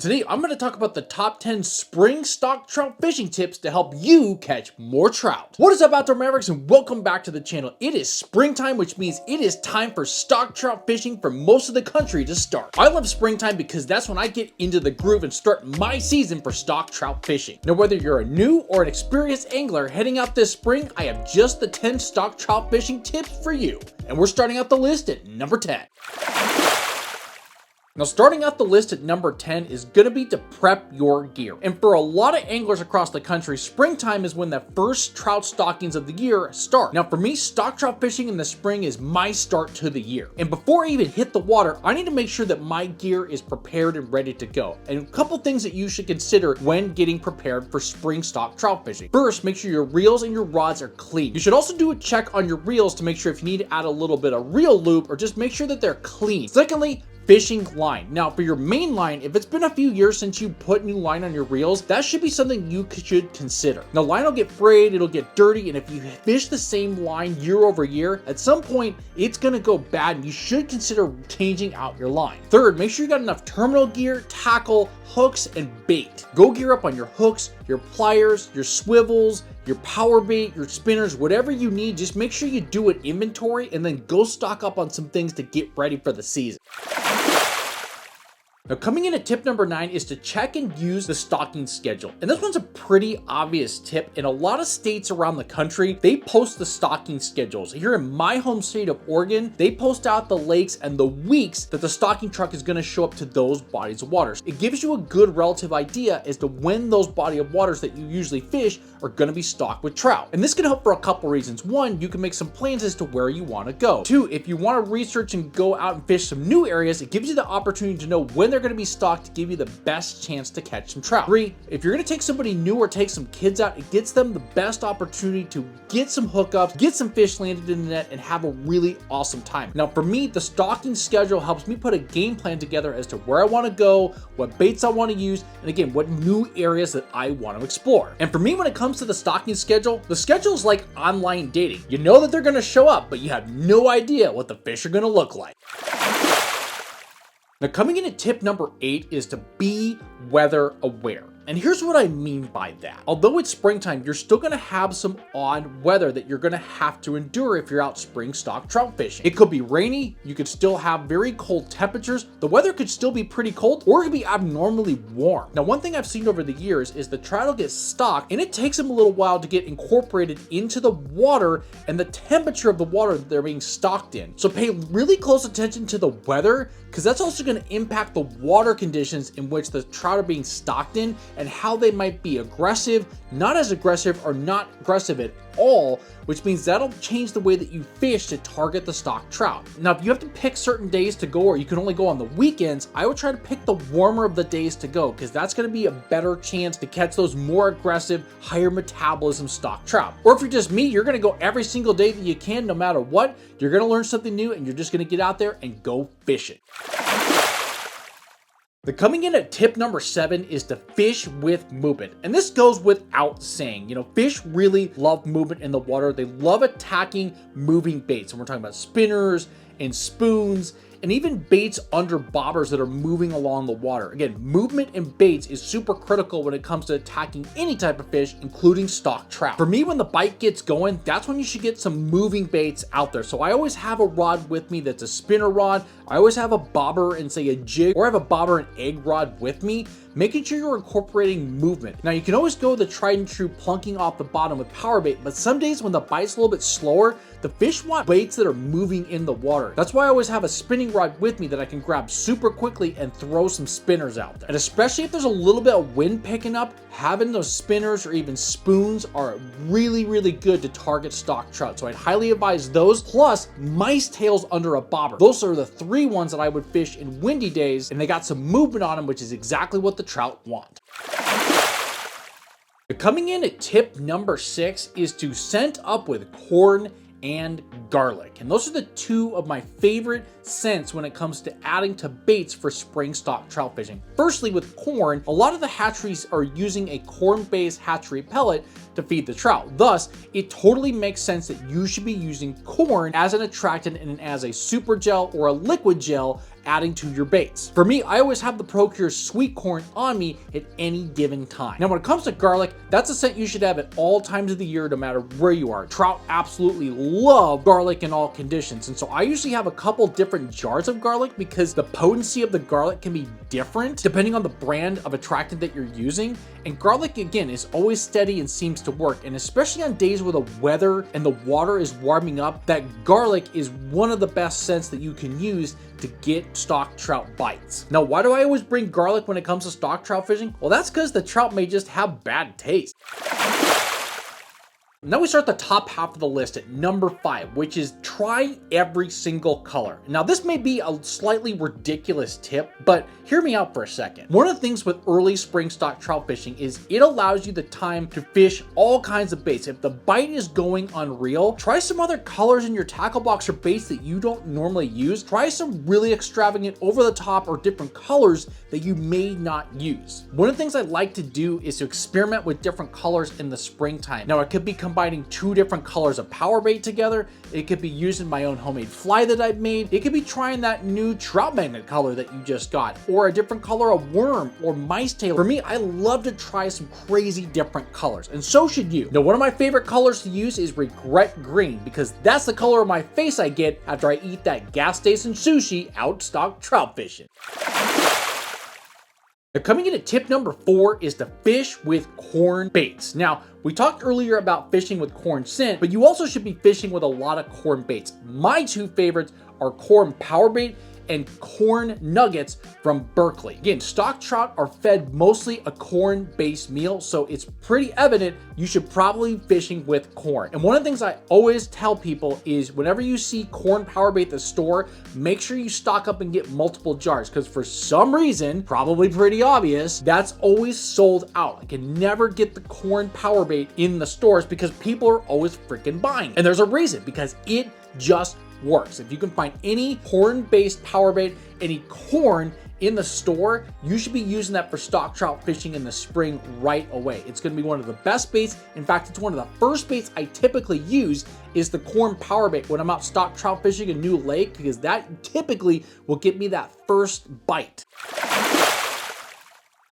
Today, I'm going to talk about the top 10 spring stock trout fishing tips to help you catch more trout. What is up, Outdoor Mavericks, and welcome back to the channel. It is springtime, which means it is time for stock trout fishing for most of the country to start. I love springtime because that's when I get into the groove and start my season for stock trout fishing. Now, whether you're a new or an experienced angler heading out this spring, I have just the 10 stock trout fishing tips for you. And we're starting out the list at number 10. Now, starting out the list at number 10 is going to be to prep your gear. And for a lot of anglers across the country, springtime is when the first trout stockings of the year start. Now, for me, stock trout fishing in the spring is my start to the year. And before I even hit the water, I need to make sure that my gear is prepared and ready to go. And a couple things that you should consider when getting prepared for spring stock trout fishing. First, make sure your reels and your rods are clean. You should also do a check on your reels to make sure if you need to add a little bit of reel loop or just make sure that they're clean. Secondly, fishing line. Now, for your main line, if it's been a few years since you put new line on your reels, that should be something you should consider. Now, line will get frayed, it'll get dirty, and if you fish the same line year over year, at some point, it's gonna go bad, and you should consider changing out your line. Third, make sure you got enough terminal gear, tackle, hooks, and bait. Go gear up on your hooks, your pliers, your swivels, your power bait, your spinners, whatever you need. Just make sure you do an inventory and then go stock up on some things to get ready for the season. Now, coming in at tip number 9 is to check and use the stocking schedule. And this one's a pretty obvious tip. In a lot of states around the country, they post the stocking schedules. Here in my home state of Oregon, they post out the lakes and the weeks that the stocking truck is going to show up to those bodies of waters. It gives you a good relative idea as to when those body of waters that you usually fish are going to be stocked with trout. And this can help for a couple reasons. One, you can make some plans as to where you want to go. Two, if you want to research and go out and fish some new areas, it gives you the opportunity to know when they're going to be stocked to give you the best chance to catch some trout. 3, if you're going to take somebody new or take some kids out, it gets them the best opportunity to get some hookups, get some fish landed in the net, and have a really awesome time. Now, for me, the stocking schedule helps me put a game plan together as to where I want to go, what baits I want to use, and again, what new areas that I want to explore. And for me, when it comes to the stocking schedule, the schedule is like online dating. You know that they're going to show up, but you have no idea what the fish are going to look like. Now, coming in at tip number 8 is to be weather aware. And here's what I mean by that. Although it's springtime, you're still gonna have some odd weather that you're gonna have to endure if you're out spring stock trout fishing. It could be rainy, you could still have very cold temperatures, the weather could still be pretty cold, or it could be abnormally warm. Now, one thing I've seen over the years is the trout will get stocked, and it takes them a little while to get incorporated into the water and the temperature of the water that they're being stocked in. So pay really close attention to the weather, because that's also gonna impact the water conditions in which the trout are being stocked in, and how they might be aggressive, not as aggressive, or not aggressive at all, which means that'll change the way that you fish to target the stock trout. Now, if you have to pick certain days to go, or you can only go on the weekends, I would try to pick the warmer of the days to go, because that's going to be a better chance to catch those more aggressive, higher metabolism stock trout. Or if you're just me, you're going to go every single day that you can, no matter what. You're going to learn something new, and you're just going to get out there and go fish it. The coming in at tip number 7 is to fish with movement. And this goes without saying. You know, fish really love movement in the water. They love attacking moving baits. And we're talking about spinners and spoons and even baits under bobbers that are moving along the water. Again, movement in baits is super critical when it comes to attacking any type of fish, including stock trout. For me, when the bite gets going, that's when you should get some moving baits out there. So I always have a rod with me that's a spinner rod. I always have a bobber and say a jig, or I have a bobber and egg rod with me, making sure you're incorporating movement. Now, you can always go the tried and true plunking off the bottom with power bait, but some days when the bite's a little bit slower, the fish want baits that are moving in the water. That's why I always have a spinning rod with me that I can grab super quickly and throw some spinners out there. And especially if there's a little bit of wind picking up, having those spinners or even spoons are really, really good to target stock trout. So I'd highly advise those, plus mice tails under a bobber. Those are the 3 ones that I would fish in windy days, and they got some movement on them, which is exactly what the trout want. Coming in at tip number 6 is to scent up with corn and garlic. And those are the 2 of my favorite scents when it comes to adding to baits for spring stock trout fishing. Firstly, with corn, a lot of the hatcheries are using a corn-based hatchery pellet to feed the trout. Thus, it totally makes sense that you should be using corn as an attractant and as a super gel or a liquid gel adding to your baits. For me, I always have the Procure sweet corn on me at any given time. Now, when it comes to garlic, that's a scent you should have at all times of the year, no matter where you are. Trout absolutely love garlic in all conditions, and so I usually have a couple different jars of garlic because the potency of the garlic can be different depending on the brand of attractant that you're using. And garlic, again, is always steady and seems to work, and especially on days where the weather and the water is warming up, that garlic is one of the best scents that you can use to get stock trout bites. Now, why do I always bring garlic when it comes to stock trout fishing? Well, that's because the trout may just have bad taste. Now we start the top half of the list at number 5, which is try every single color. Now this may be a slightly ridiculous tip, but hear me out for a second. One of the things with early spring stock trout fishing is it allows you the time to fish all kinds of baits. If the bite is going unreal, try some other colors in your tackle box or baits that you don't normally use. Try some really extravagant, over the top, or different colors that you may not use. One of the things I like to do is to experiment with different colors in the springtime. Now it could be combining 2 different colors of power bait together. It could be using my own homemade fly that I've made. It could be trying that new trout magnet color that you just got, or a different color of worm or mice tail. For me, I love to try some crazy different colors, and so should you. Now, one of my favorite colors to use is regret green, because that's the color of my face I get after I eat that gas station sushi out stock trout fishing. Now, coming in at tip number 4 is to fish with corn baits. Now, we talked earlier about fishing with corn scent, but you also should be fishing with a lot of corn baits. My 2 favorites are corn power bait and corn nuggets from Berkeley. Again, stock trout are fed mostly a corn-based meal, so it's pretty evident you should probably be fishing with corn. And one of the things I always tell people is whenever you see corn power bait at the store, make sure you stock up and get multiple jars, because for some reason, probably pretty obvious, that's always sold out. I can never get the corn power bait in the stores because people are always freaking buying. And there's a reason, because it just works. If you can find any corn-based power bait, any corn in the store, you should be using that for stock trout fishing in the spring right away. It's going to be one of the best baits. In fact, it's one of the first baits I typically use is the corn power bait when I'm out stock trout fishing a new lake, because that typically will get me that first bite.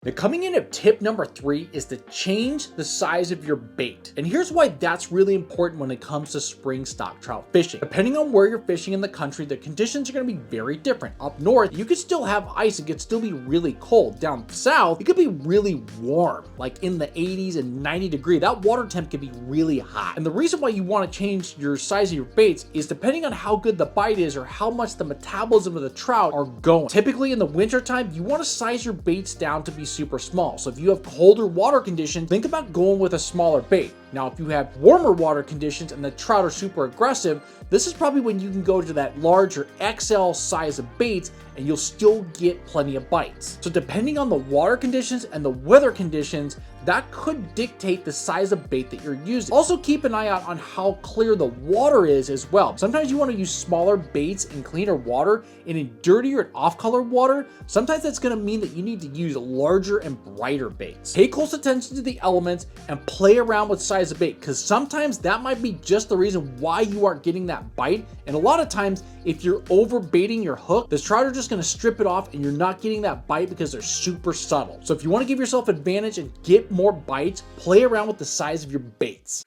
Now, coming in at tip number 3 is to change the size of your bait. And here's why that's really important when it comes to spring stock trout fishing. Depending on where you're fishing in the country, the conditions are going to be very different. Up north, you could still have ice. It could still be really cold. Down south, it could be really warm, like in the 80s and 90 degrees. That water temp can be really hot. And the reason why you want to change your size of your baits is depending on how good the bite is or how much the metabolism of the trout are going. Typically in the wintertime, you want to size your baits down to be super small. So if you have colder water conditions, think about going with a smaller bait. Now, if you have warmer water conditions and the trout are super aggressive, this is probably when you can go to that larger XL size of baits and you'll still get plenty of bites. So depending on the water conditions and the weather conditions, that could dictate the size of bait that you're using. Also keep an eye out on how clear the water is as well. Sometimes you want to use smaller baits in cleaner water, and in dirtier and off-color water, sometimes that's going to mean that you need to use larger and brighter baits. Pay close attention to the elements and play around with size of bait, because sometimes that might be just the reason why you aren't getting that bite. And a lot of times, if you're over baiting your hook, the trout are just going to strip it off and you're not getting that bite because they're super subtle. So if you want to give yourself advantage and get more bites, play around with the size of your baits.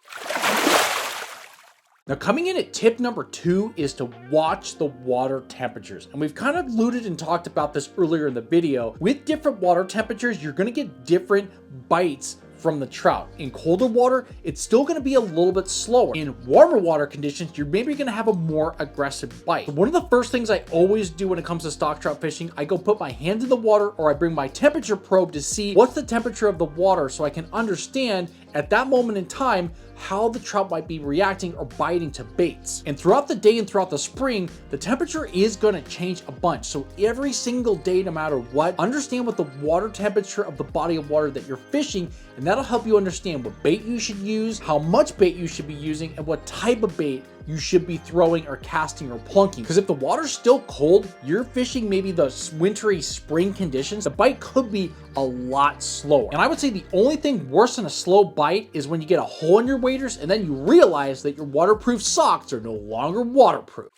Now, coming in at tip number 2 is to watch the water temperatures. And we've kind of alluded and talked about this earlier in the video. With different water temperatures, you're going to get different bites from the trout. In colder water, it's still going to be a little bit slower. In warmer water conditions, you're maybe going to have a more aggressive bite. So one of the first things I always do when it comes to stock trout fishing, I go put my hand in the water, or I bring my temperature probe to see what's the temperature of the water, so I can understand at that moment in time how the trout might be reacting or biting to baits. And throughout the day and throughout the spring, the temperature is going to change a bunch. So every single day, no matter what, understand what the water temperature of the body of water that you're fishing, and that'll help you understand what bait you should use, how much bait you should be using, and what type of bait you should be throwing or casting or plunking. Because if the water's still cold, you're fishing maybe the wintry spring conditions, the bite could be a lot slower. And I would say the only thing worse than a slow bite is when you get a hole in your waders and then you realize that your waterproof socks are no longer waterproof.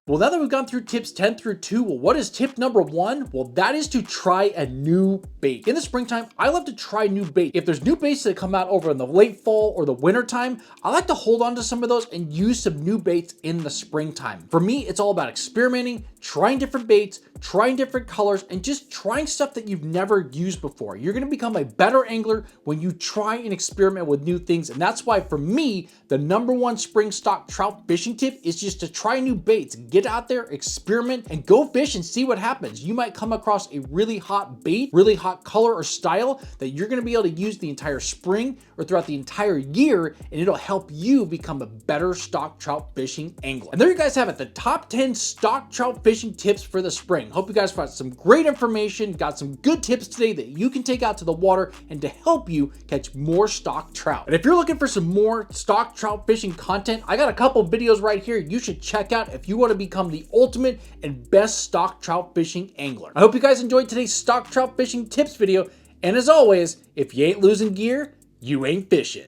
Well, now that we've gone through tips 10 through 2, well, what is tip number 1? Well, that is to try a new bait. In the springtime, I love to try new bait. If there's new baits that come out over in the late fall or the winter time, I like to hold on to some of those and use some new baits in the springtime. For me, it's all about experimenting, trying different baits, trying different colors, and just trying stuff that you've never used before. You're gonna become a better angler when you try and experiment with new things. And that's why for me, the number 1 spring stock trout fishing tip is just to try new baits. Get out there, experiment, and go fish and see what happens. You might come across a really hot bait, really hot color or style that you're gonna be able to use the entire spring or throughout the entire year, and it'll help you become a better stock trout fishing angler. And there you guys have it, the top 10 stock trout fishing tips for the spring. Hope you guys got some great information, got some good tips today that you can take out to the water and to help you catch more stock trout. And if you're looking for some more stock trout fishing content, I got a couple videos right here you should check out if you want to become the ultimate and best stock trout fishing angler. I hope you guys enjoyed today's stock trout fishing tips video, and as always, if you ain't losing gear, you ain't fishing.